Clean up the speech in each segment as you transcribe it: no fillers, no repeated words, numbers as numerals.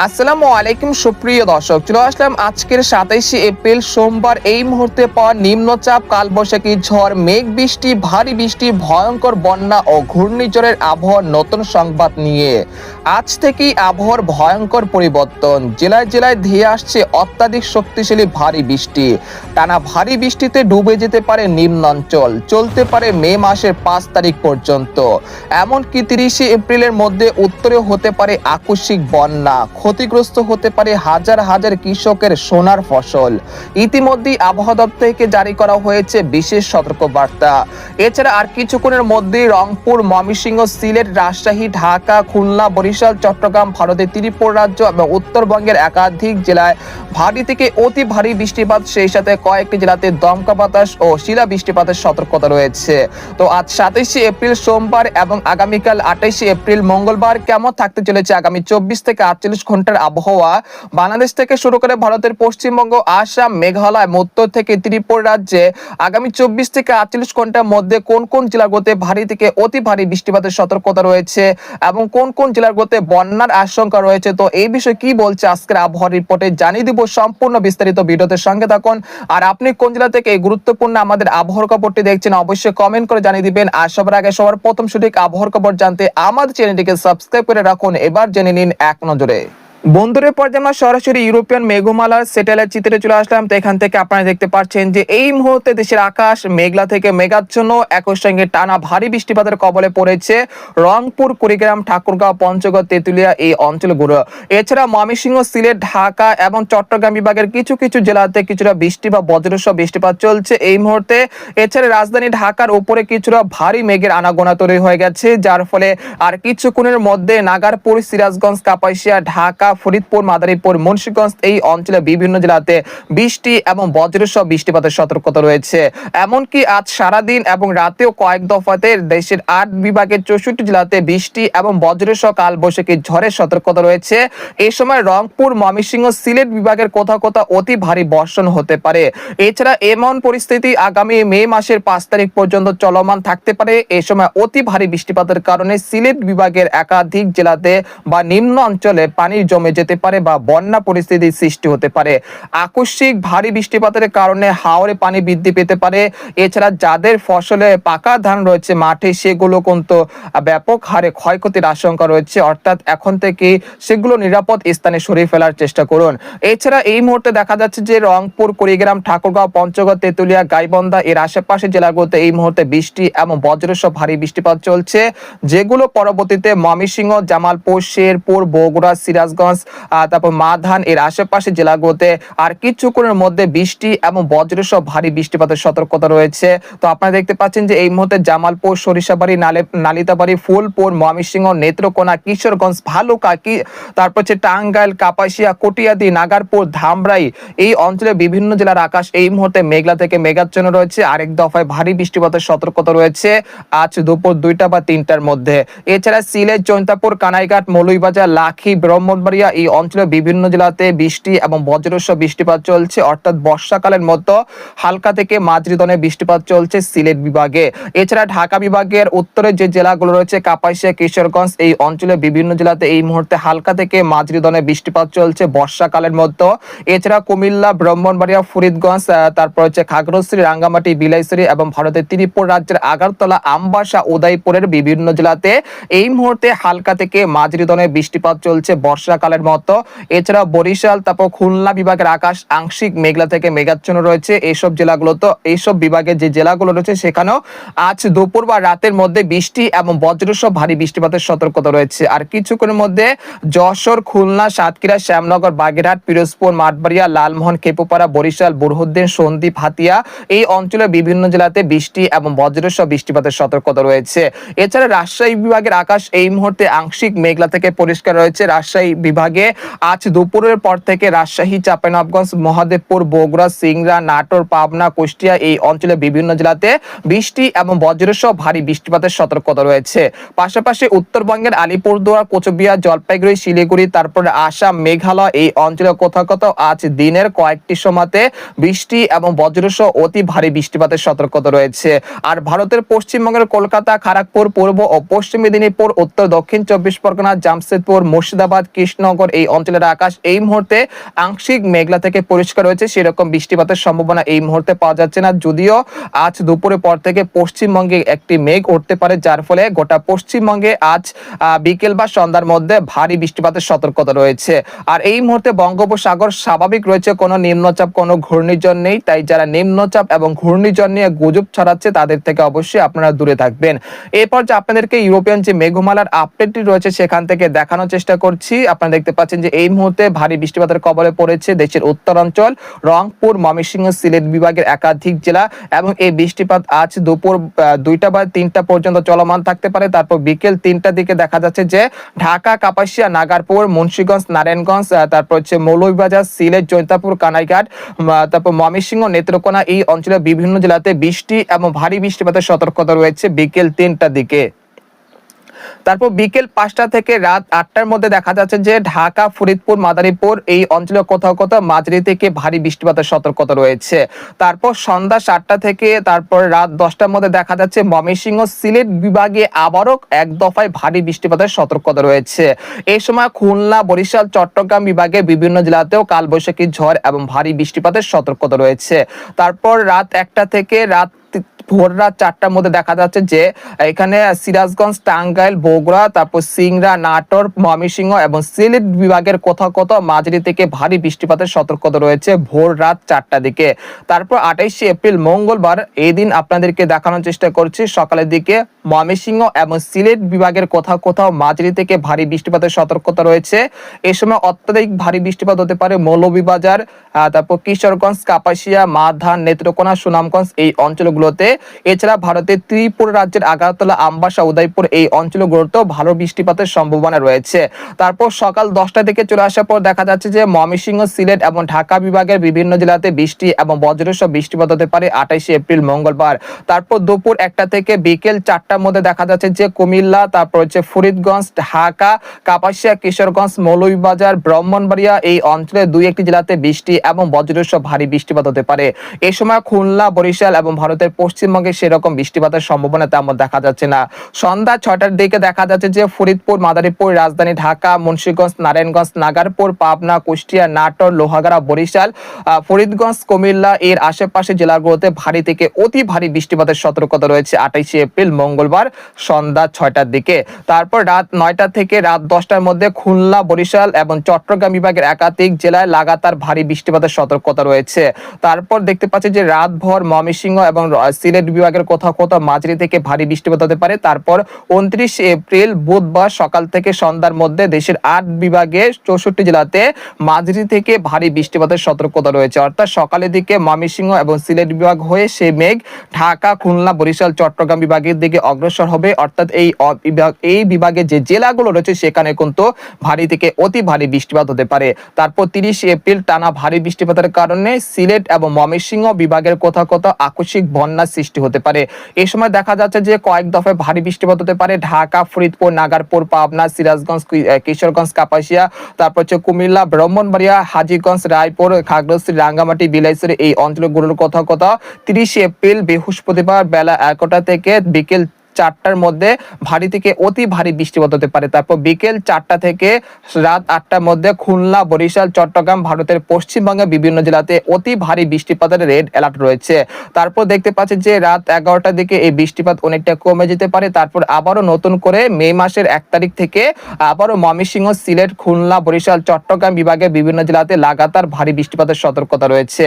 আসসালামু আলাইকুম সুপ্রিয় দর্শক, চলে আসলাম আজকের 27শে এপ্রিল সোমবার। এই মুহূর্তে পাওয়া নিম্নচাপ, কালবৈশাখী ঝড়, মেঘ বৃষ্টি, ভারী বৃষ্টি, ভয়ঙ্কর বন্যা ও ঘূর্ণিঝড়ের আবহাওয়ার নতুন সংবাদ নিয়ে আজ থেকেই আবহাওয়ার ভয়ঙ্কর পরিবর্তন। জেলায় জেলায় ধেয়ে আসছে অত্যাধিক শক্তিশালী ভারী বৃষ্টি। টানা ভারী বৃষ্টিতে ডুবে যেতে পারে নিম্নাঞ্চল, চলতে পারে মে মাসের 5 তারিখ পর্যন্ত। এমনকি 30শে এপ্রিলের মধ্যে উত্তরে হতে পারে আকস্মিক বন্যা, ক্ষতিগ্রস্ত হতে পারে হাজার হাজার কৃষকের সোনার ফসল। ইতিমধ্যেই আবহাওয়া দপ্তর থেকে জারি করা হয়েছে বিশেষ সতর্কবার্তা। এছাড়া আর কিছুক্ষণের মধ্যেই রংপুর, ময়মনসিংহ, সিলেট, রাজশাহী, ঢাকা, খুলনা, বরিশাল, চট্টগ্রাম, ভারতের ত্রিপুরা রাজ্য এবং উত্তরবঙ্গের একাধিক জেলায় ভারী থেকে অতি ভারী বৃষ্টিপাত, সেই সাথে কয়েকটি জেলাতে দমকা বাতাস ও শিলা বৃষ্টিপাতের সতর্কতা রয়েছে। তো আজ 27শে এপ্রিল সোমবার এবং আগামীকাল 28শে এপ্রিল মঙ্গলবার কেমন থাকতে চলেছে আগামী 24 থেকে 48 ঘন্টার আবহাওয়া? বাংলাদেশ থেকে শুরু করে ভারতের পশ্চিমবঙ্গ, আসাম, মেঘালয়, উত্তর থেকে ত্রিপুরা রাজ্যে আগামী 24 থেকে 48 ঘন্টার মধ্যে কোন কোন জেলাগুলোতে ভারী থেকে অতি ভারী বৃষ্টিপাতের সতর্কতা রয়েছে এবং কোন কোন জেলাগুলোতে বন্যার আশঙ্কা রয়েছে, তো এই বিষয়ে কি বলছে আজকের আবহাওয়া রিপোর্টে জানিয়ে দিব। সম্পূর্ণ বিস্তারিত ভিডিওতে সঙ্গে থাকুন। আর আপনি কোন জেলা থেকে এই গুরুত্বপূর্ণ আমাদের আবহাওয়ার খবরটি দেখছেন অবশ্যই কমেন্ট করে জানিয়ে দিবেন। আর সবার আগে সবার প্রথম সঠিক আবহাওয়ার খবর জানতে আমাদের চ্যানেলটিকে সাবস্ক্রাইব করে রাখুন। এবার জেনে নিন এক নজরে। বন্ধুদের পর্যায়ে আমরা সরাসরি ইউরোপিয়ান মেঘমালার স্যাটেলাইট চিত্রে চলে আসলাম। তো এখান থেকে আপনারা দেখতে পাচ্ছেন যে এই মুহূর্তে দেশের আকাশ মেঘলা থেকে মেঘাচ্ছন্ন, একই সঙ্গে টানা ভারী বৃষ্টিপাতের কবলে পড়েছে রংপুর, কুড়িগ্রাম, ঠাকুরগাঁও, পঞ্চগড়, তেঁতুলিয়া এই অঞ্চলগুলো। এছাড়া ময়মনসিংহ, সিলেট, ঢাকা এবং চট্টগ্রাম বিভাগের কিছু কিছু জেলাতে কিছুটা বৃষ্টি বা বজ্রসহ বৃষ্টিপাত চলছে এই মুহূর্তে। এছাড়া রাজধানী ঢাকার উপরে কিছুটা ভারী মেঘের আনাগোনা তৈরি হয়ে গেছে, যার ফলে আর কিছুক্ষণের মধ্যে নাগারপুর, সিরাজগঞ্জ, কাপাসিয়া, ঢাকা, ফরিদপুর, মাদারীপুর, মুন্সিগঞ্জ এই অঞ্চলে বিভিন্ন জেলাতে বৃষ্টি এবং বজ্রসহ বৃষ্টিপাতের সতর্কতা রয়েছে। এমনকি আজ সারাদিন এবং রাতেও কয়েক দফাতে দেশের 8 বিভাগের 64 জেলাতে বৃষ্টি এবং বজ্রসহ কালবৈশাখী ঝড়ের সতর্কতা রয়েছে। এই সময় রংপুর, ময়মনসিংহ, সিলেট বিভাগের কোথাও কোথাও অতি ভারী বর্ষণ হতে পারে। এছাড়া এমন পরিস্থিতি আগামী মে মাসের 5 তারিখ পর্যন্ত চলমান থাকতে পারে। এই সময় অতি ভারী বৃষ্টিপাতের কারণে সিলেট বিভাগের একাধিক জেলাতে বা নিম্ন অঞ্চলে পানি জমে যেতে পারে বা বন্যা পরিস্থিতির সৃষ্টি হতে পারে। আকস্মিক ভারী বৃষ্টিপাতের কারণে হাওরে পানি বৃদ্ধি পেতে পারে। এছাড়া যাদের ফসলে পাকা ধান রয়েছে মাঠে, সেগুলো কিন্তু ব্যাপক হারে ক্ষয়ক্ষতির আশঙ্কা রয়েছে, অর্থাৎ এখন থেকে সেগুলো নিরাপদ স্থানে সরিয়ে ফেলার চেষ্টা করুন। এছাড়া এই মুহূর্তে দেখা যাচ্ছে যে রংপুর, কুড়িগ্রাম, ঠাকুরগাঁও, পঞ্চগড়, তেঁতুলিয়া, গাইবান্ধা এর আশেপাশে জেলাগুলোতে এই মুহূর্তে বৃষ্টি এবং বজ্রসহ ভারী বৃষ্টিপাত চলছে, যেগুলো পরবর্তীতে ময়মনসিংহ, জামালপুর, শেরপুর, বগুড়া, সিরাজগঞ্জ, তারপর মাধান এর আশেপাশে জেলাগুলোতে আর কিছুক্ষণের মধ্যে বৃষ্টি এবং বজ্রসহ ভারী বৃষ্টিপাতের সতর্কতা রয়েছে। তো আপনারা দেখতে পাচ্ছেন যে এই মুহূর্তে জামালপুর, সরিষাবাড়ি, নালিতাবাড়ি, ফুলপুর, ময়মনসিংহ, নেত্রকোনা, কিশোরগঞ্জ, ভালুকা, তারপর হচ্ছে টাঙ্গাইল, কাপাসিয়া, কটিয়াদি, নাগারপুর, ধামরাই এই অঞ্চলে বিভিন্ন জেলার আকাশ এই মুহূর্তে মেঘলা থেকে মেঘাচ্ছন্ন রয়েছে। আরেক দফায় ভারী বৃষ্টিপাতের সতর্কতা রয়েছে আজ দুপুর 2টা বা 3টার মধ্যে। এছাড়া সিলেট, জৈন্তাপুর, কানাইঘাট, মৌলভীবাজার, লাখি, ব্রাহ্মণবাড়িয়া এই অঞ্চলে বিভিন্ন জেলাতে বৃষ্টি এবং বজ্রসহ বৃষ্টিপাত চলছে, অর্থাৎ বর্ষাকালের মতো হালকা থেকে মাঝারি ধরনের বৃষ্টিপাত চলছে সিলেট বিভাগে। এছাড়া ঢাকা বিভাগের উত্তরে যে জেলাগুলো রয়েছে কাপাসিয়া, কিশোরগঞ্জ এই অঞ্চলে বিভিন্ন জেলাতে এই মুহূর্তে হালকা থেকে মাঝারি ধরনের বৃষ্টিপাত চলছে বর্ষাকালের মতো। এছাড়া কুমিল্লা, ব্রাহ্মণবাড়িয়া, ফরিদগঞ্জ, তারপর হচ্ছে খাগড়াছড়ি, রাঙ্গামাটি, বিলাইছড়ি এবং ভারতের ত্রিপুরা রাজ্যের আগারতলা, আমবাসা, উদয়পুরের বিভিন্ন জেলাতে এই মুহূর্তে হালকা থেকে মাঝারি ধরনের বৃষ্টিপাত চলছে বর্ষাকালের মতো। এছাড়া বরিশাল, তারপর খুলনা বিভাগের আকাশ আংশিক মেঘলা থেকে মেঘাচ্ছন্ন রয়েছে। এইসব জেলাগুলো তো এইসব বিভাগের যে জেলাগুলো রয়েছে সেখানেও আজ দুপুর বা রাতের মধ্যে বৃষ্টি এবং বজ্রসহ ভারী বৃষ্টিপাতের সতর্কতা রয়েছে। আর কিছুক্ষণের মধ্যে যশোর, খুলনা, সাতক্ষীরা, শ্যামনগর, বাগেরহাট, পিরোজপুর, মাঠবাড়িয়া, লালমোহন, খেপুপাড়া, বরিশাল, বুরহুদ্দিন, সন্দ্বীপ, হাতিয়া এই অঞ্চলের বিভিন্ন জেলাতে বৃষ্টি এবং বজ্রসহ বৃষ্টিপাতের সতর্কতা রয়েছে। এছাড়া রাজশাহী বিভাগের আকাশ এই মুহূর্তে আংশিক মেঘলা থেকে পরিষ্কার রয়েছে। রাজশাহী বিভাগে আজ দুপুরের পর থেকে রাজশাহী, চাঁপাইনবাবগঞ্জ, মহাদেবপুর, বগুড়া, সিংড়া, নাটোর, পাবনা, কুষ্টিয়া এই অঞ্চলে বিভিন্ন জেলাতে বৃষ্টি এবং বজ্রসহ ভারী বৃষ্টিপাতের সতর্কতা রয়েছে। পাশাপাশি উত্তরবঙ্গের আলিপুরদুয়ার, কোচবিহার, জলপাইগুড়ি, শিলিগুড়ি, তারপরে আসাম, মেঘালয় এই অঞ্চলে কোথাও কোথাও আজ দিনের কয়েকটি সময়তে বৃষ্টি এবং বজ্রসহ অতি ভারী বৃষ্টিপাতের সতর্কতা রয়েছে। আর ভারতের পশ্চিমবঙ্গের কলকাতা, খড়গপুর, পূর্ব ও পশ্চিম মেদিনীপুর, উত্তর দক্ষিণ 24 পরগনা, জামশেদপুর, মুর্শিদাবাদ, কৃষ্ণ মুন্সিনগর এই অঞ্চলের আকাশ এই মুহূর্তে আংশিক মেঘলা থেকে পরিষ্কার রয়েছে, সেরকম বৃষ্টিপাতের সম্ভাবনা এই মুহূর্তে পাওয়া যাচ্ছে না। যদিও আজ দুপুরের পর থেকে পশ্চিমবঙ্গে একটি মেঘ উঠতে পারে, যার ফলে গোটা পশ্চিমবঙ্গে আজ বিকেল বা সন্ধ্যার মধ্যে ভারী বৃষ্টিপাতের সতর্কতা রয়েছে। আর এই মুহূর্তে বঙ্গোপসাগর স্বাভাবিক রয়েছে, কোনো নিম্নচাপ কোনো ঘূর্ণিঝড় নেই। তাই যারা নিম্নচাপ এবং ঘূর্ণিঝড় নিয়ে গুজব ছড়াচ্ছে তাদের থেকে অবশ্যই আপনারা দূরে থাকবেন। এরপর যে আপনাদেরকে ইউরোপিয়ান যে মেঘমালার আপডেটটি রয়েছে সেখান থেকে দেখানোর চেষ্টা করছি। আপনারা দেখতে পাচ্ছেন যে এই মুহূর্তে ভারী বৃষ্টিপাতের কবলে পড়েছে দেশের উত্তরাঞ্চল, রংপুর, ময়মনসিংহ, সিলেট বিভাগের একাধিক জেলা এবং এই বৃষ্টিপাত আজ দুপুর 2টা বা 3টা পর্যন্ত চলমান থাকতে পারে। তারপর বিকেল 3টার দিকে দেখা যাচ্ছে যে ঢাকা, কাপাসিয়া, নাগারপুর, মুন্সিগঞ্জ, নারায়ণগঞ্জ, তারপর হচ্ছে মৌলভীবাজার, সিলেট, জৈন্তাপুর, কানাইঘাট, তারপর ময়মনসিংহ, নেত্রকোনা এই অঞ্চলের বিভিন্ন জেলাতে বৃষ্টি এবং ভারী বৃষ্টিপাতের সতর্কতা রয়েছে বিকেল 3টার দিকে। তারপর বিকেল 5টা থেকে রাত 8টার মধ্যে দেখা যাচ্ছে যে ঢাকা, ফরিদপুর, মাদারীপুর এই অঞ্চলে কোথাও কোথাও মাঝারি থেকে ভারী বৃষ্টিপাতের সতর্কতা রয়েছে। তারপর সন্ধ্যা 7টা থেকে তারপর রাত 10টার মধ্যে দেখা যাচ্ছে ময়মনসিংহ, সিলেট বিভাগে আবারও এক দফায় ভারী বৃষ্টিপাতের সতর্কতা রয়েছে। এই সময় খুলনা, বরিশাল, চট্টগ্রাম বিভাগে বিভিন্ন জেলাতেও কালবৈশাখী ঝড় এবং ভারী বৃষ্টিপাতের সতর্কতা রয়েছে। তারপর রাত 1টা থেকে ভোর রাত 4টার মধ্যে দেখা যাচ্ছে যে এখানে সিরাজগঞ্জ, টাঙ্গাইল, বগুড়া, তারপর সিংড়া, নাটোর, ময়মনসিংহ এবং সিলেট বিভাগের কোথাও কোথাও মাঝারি থেকে ভারী বৃষ্টিপাতের সতর্কতা রয়েছে ভোর রাত 4টার দিকে। তারপর 28শে এপ্রিল মঙ্গলবার এই দিন আপনাদেরকে দেখানোর চেষ্টা করছি সকালের দিকে ময়মনসিংহ এবং সিলেট বিভাগের কোথাও কোথাও মাঝারি থেকে ভারী বৃষ্টিপাতের সতর্কতা রয়েছে। এই সময় অত্যাধিক ভারী বৃষ্টিপাত হতে পারে মৌলভীবাজার, তারপর কিশোরগঞ্জ, কাপাসিয়া, মাধান, নেত্রকোনা, সুনামগঞ্জ এই অঞ্চলগুলোতে। এছাড়া ভারতের ত্রিপুরা রাজ্যের আগারতলা, আমবাসা, উদয়পুর এই অঞ্চলগুলোতেও ভালো বৃষ্টিপাতের সম্ভাবনা রয়েছে। তারপর সকাল 10টা থেকে চলে আসার পর দেখা যাচ্ছে যে ময়মনসিংহ, সিলেট এবং ঢাকা বিভাগের বিভিন্ন জেলাতে বৃষ্টি এবং বজ্রসহ বৃষ্টিপাত হতে পারে 28শে এপ্রিল মঙ্গলবার। তারপর দুপুর 1টা থেকে বিকেল 4টার মধ্যে দেখা যাচ্ছে যে কুমিল্লা, তারপর হচ্ছে ফরিদগঞ্জ, ঢাকা, কাপাসিয়া, কিশোরগঞ্জ, মৌলভীবাজার, ব্রাহ্মণবাড়িয়া এই অঞ্চলের 2-1টি জেলাতে বৃষ্টি এবং বজ্রসহ ভারী বৃষ্টিপাত হতে পারে। এই সময় খুলনা, বরিশাল এবং ভারতের পশ্চিমবঙ্গে সেরকম বৃষ্টিপাতের সম্ভাবনা তেমন দেখা যাচ্ছে না। সন্ধ্যা 6টার দিকে দেখা যাচ্ছে যে ফরিদপুর, মাদারীপুর, রাজধানী ঢাকা, মুন্সিগঞ্জ, নারায়ণগঞ্জ, নাগারপুর, পাবনা, কুষ্টিয়া, নাটোর, লোহাগাড়া, বরিশাল, ফরিদগঞ্জ, কুমিল্লা এর আশেপাশে জেলাগুলোতে ভারী থেকে অতি ভারী বৃষ্টিপাতের সতর্কতা রয়েছে 28শে এপ্রিল মঙ্গলবার সন্ধ্যা 6টার দিকে। তারপর রাত 9টা থেকে রাত 10টার মধ্যে খুলনা, বরিশাল এবং চট্টগ্রাম বিভাগের একাধিক জেলায় লাগাতার ভারী বৃষ্টিপাতের সতর্কতা রয়েছে। তারপর দেখতে পাচ্ছি যে রাতভর ময়মনসিংহ এবং সিলেট বিভাগের কোথাও কোথাও মাঝারি থেকে ভারী বৃষ্টিপাত হতে পারে। তারপর 29শে এপ্রিল বুধবার সকাল থেকে সন্ধ্যার মধ্যে দেশের 8 বিভাগে 64 জেলাতে মাঝারি থেকে ভারী বৃষ্টিপাতের সতর্কতা রয়েছে। অর্থাৎ সকালের দিকে ময়মনসিংহ এবং সিলেট বিভাগ হয়ে সেই মেঘ ঢাকা, খুলনা, বরিশাল, চট্টগ্রাম বিভাগের দিকে অগ্রসর হবে। অর্থাৎ এই বিভাগে যে জেলাগুলো রয়েছে সেখানে কিন্তু ভারী থেকে অতি ভারী বৃষ্টিপাত হতে পারে। তারপর 30শে এপ্রিল টানা ভারী বৃষ্টিপাতের কারণে সিলেট এবং ময়মনসিংহ বিভাগের কোথাও কোথাও আকস্মিক বন্যার সৃষ্টি হতে পারে। এই সময় দেখা যাচ্ছে যে কয়েক দফায় ভারী বৃষ্টিপাত হতে পারে ঢাকা, ফরিদপুর, নাগারপুর, পাবনা, সিরাজগঞ্জ, কিশোরগঞ্জ, কাপাসিয়া, তারপর হচ্ছে কুমিল্লা, ব্রাহ্মণবাড়িয়া, হাজীগঞ্জ, রায়পুর, খাগড়াছড়ি, রাঙ্গামাটি, বিলাইছড়ি এই অঞ্চলগুলোর কোথাও কোথাও 30শে এপ্রিল বৃহস্পতিবার বেলা 11টা থেকে বিকেল 4টার মধ্যে ভারী থেকে অতি ভারী বৃষ্টিপাত হতে পারে। তারপর বিকেল 4টা থেকে রাত 8টার মধ্যে খুলনা, বরিশাল, চট্টগ্রাম ভারতের পশ্চিমবঙ্গের বিভিন্ন জেলাতে অতি ভারী বৃষ্টিপাতের রেড অ্যালার্ট রয়েছে। তারপর দেখতে পাচ্ছি যে রাত 11টার দিকে এই বৃষ্টিপাত অনেকটা কমে যেতে পারে। তারপর আবারও নতুন করে মে মাসের 1 তারিখ থেকে আবারও ময়মনসিংহ, সিলেট, খুলনা, বরিশাল, চট্টগ্রাম বিভাগের বিভিন্ন জেলাতে লাগাতার ভারী বৃষ্টিপাতের সতর্কতা রয়েছে।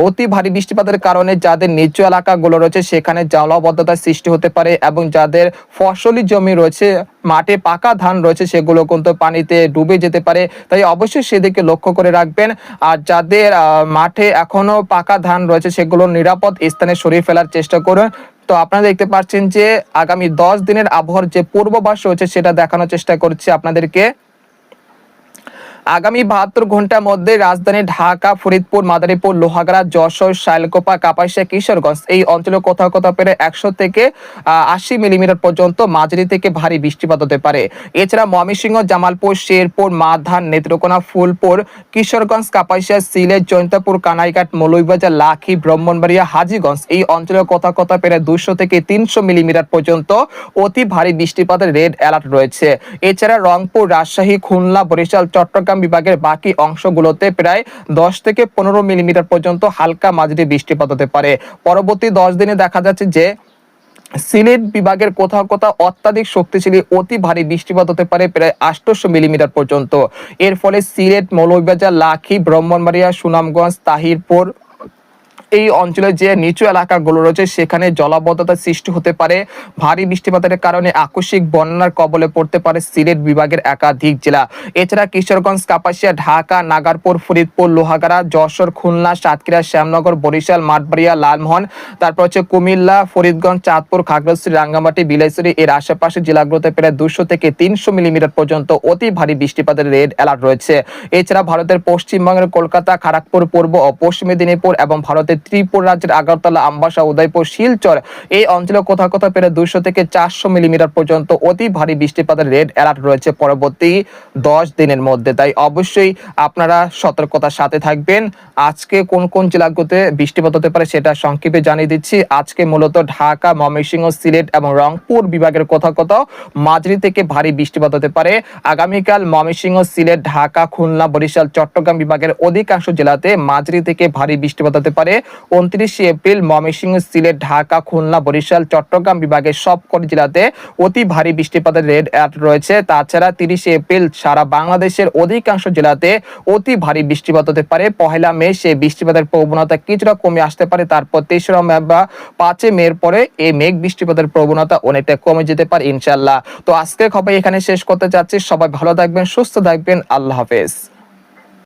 অতি ভারী বৃষ্টিপাতের কারণে যাদের নিচু এলাকাগুলো রয়েছে সেখানে জলাবদ্ধতার সৃষ্টি হতে পারে এবং যাদের ফসলি জমি রয়েছে, মাঠে পাকা ধান রয়েছে সেগুলো কিন্তু পানিতে ডুবে যেতে পারে। তাই অবশ্যই সেদিকে লক্ষ্য করে রাখবেন। আর যাদের মাঠে এখনো পাকা ধান রয়েছে সেগুলো নিরাপদ স্থানে সরিয়ে ফেলার চেষ্টা করুন। তো আপনারা দেখতে পাচ্ছেন যে আগামী 10 দিনের আবহাওয়ার যে পূর্বাভাস রয়েছে সেটা দেখানোর চেষ্টা করছি আপনাদেরকে। আগামী 72 ঘন্টার মধ্যে রাজধানী ঢাকা, ফরিদপুর, মাদারীপুর, লোহাগাড়া, যশোর, শাইলকোপা, কাপাসিয়া, কিশোরগঞ্জ এই অঞ্চলে কোথাও কোথাও পেরে 100 থেকে 80 মিলিমিটার পর্যন্ত মাঝারি থেকে ভারী বৃষ্টিপাত হতে পারে। এছাড়া ময়মনসিংহ, জামালপুর, শেরপুর, মাধান, নেত্রকোনা, ফুলপুর, কিশোরগঞ্জ, কাপাসিয়া, সিলেট, জৈন্তাপুর, কানাইঘাট, মৌলভীবাজার, লাখি, ব্রাহ্মণবাড়িয়া, হাজীগঞ্জ এই অঞ্চলে কোথাও কোথাও পেরে 200 থেকে 300 মিলিমিটার পর্যন্ত অতি ভারী বৃষ্টিপাতের রেড অ্যালার্ট রয়েছে। এছাড়া রংপুর, রাজশাহী, খুলনা, বরিশাল, চট্টগ্রাম চট্টগ্রাম বিভাগের বাকি অংশগুলোতে প্রায় 10 থেকে 15 মিলিমিটার পর্যন্ত হালকা মাঝারি বৃষ্টিপাত হতে পারে। পরবর্তী 10 দিনে দেখা যাচ্ছে যে সিলেট বিভাগের কোথাও কোথাও অত্যাধিক শক্তিশালী অতি ভারী বৃষ্টিপাত হতে পারে প্রায় 800 মিলিমিটার পর্যন্ত। এর ফলে সিলেট, মৌলভীবাজার, লাখি, ব্রাহ্মণবাড়িয়া, সুনামগঞ্জ, তাহিরপুর এই অঞ্চলের যে নিচু এলাকাগুলো রয়েছে সেখানে জলাবদ্ধতা সৃষ্টি হতে পারে। ভারী বৃষ্টিপাতের কারণে আকস্মিক বন্যার কবলে পড়তে পারে সিলেট বিভাগের একাধিক জেলা। এছাড়া কিশোরগঞ্জ, কাপাসিয়া, ঢাকা, নাগারপুর, ফরিদপুর, লোহাগাড়া, যশোর, খুলনা, সাতক্ষীরা, শ্যামনগর, বরিশাল, মাঠবাড়িয়া, লালমোহন, তারপর হচ্ছে কুমিল্লা, ফরিদগঞ্জ, চাঁদপুর, খাগড়াছড়ি, রাঙ্গামাটি, বিলাইছড়ি এর আশেপাশের জেলাগুলোতে প্রায় 200 থেকে 300 মিলিমিটার পর্যন্ত অতি ভারী বৃষ্টিপাতের রেড অ্যালার্ট রয়েছে। এছাড়া ভারতের পশ্চিমবঙ্গের কলকাতা, খড়গপুর, পূর্ব ও পশ্চিম মেদিনীপুর এবং ভারতের ত্রিপুরা রাজ্যের আগরতলা, আমবাসা, উদয়পুর, শিলচর এই অঞ্চলে কোথাও কোথাও প্রায় 200 থেকে 400 মিলিমিটার পর্যন্ত অতি ভারী বৃষ্টিপাতের রেড অ্যালার্ট রয়েছে পরবর্তী 10 দিনের মধ্যে। তাই অবশ্যই আপনারা সতর্কতার সাথে থাকবেন। আজকে কোন কোন জেলাগুলোতে বৃষ্টিপাত হতে পারে সেটা সংক্ষেপে জানিয়ে দিচ্ছি। আজকে মূলত ঢাকা, ময়মনসিংহ, সিলেট এবং রংপুর বিভাগের কোথাও কোথাও মাঝারি থেকে ভারী বৃষ্টিপাত হতে পারে। আগামীকাল ময়মনসিংহ, সিলেট, ঢাকা, খুলনা, বরিশাল, চট্টগ্রাম বিভাগের অধিকাংশ জেলাতে মাঝারি থেকে ভারী বৃষ্টিপাত হতে পারে। 29 এপ্রিল ময়মনসিংহ, সিলেট, ঢাকা, খুলনা, বরিশাল, চট্টগ্রাম বিভাগের সবকটি জেলাতে অতি ভারী বৃষ্টিপাতের রেড অ্যালার্ট রয়েছে। তাছাড়া 30 এপ্রিল সারা বাংলাদেশের অধিকাংশ জেলাতে অতি ভারী বৃষ্টিপাত হতে পারে। 1 মে সে বৃষ্টিপাতের প্রবণতা কিছুটা কমে আসতে পারে। তারপর 23 মে বা 5 মের পরে এই মেঘ বৃষ্টিপাতের প্রবণতা অনেকটা কমে যেতে পারে ইনশাআল্লাহ। তো আজকের খবর এখানে শেষ করতে যাচ্ছি। সবাই ভালো থাকবেন, সুস্থ থাকবেন। আল্লাহ হাফেজ।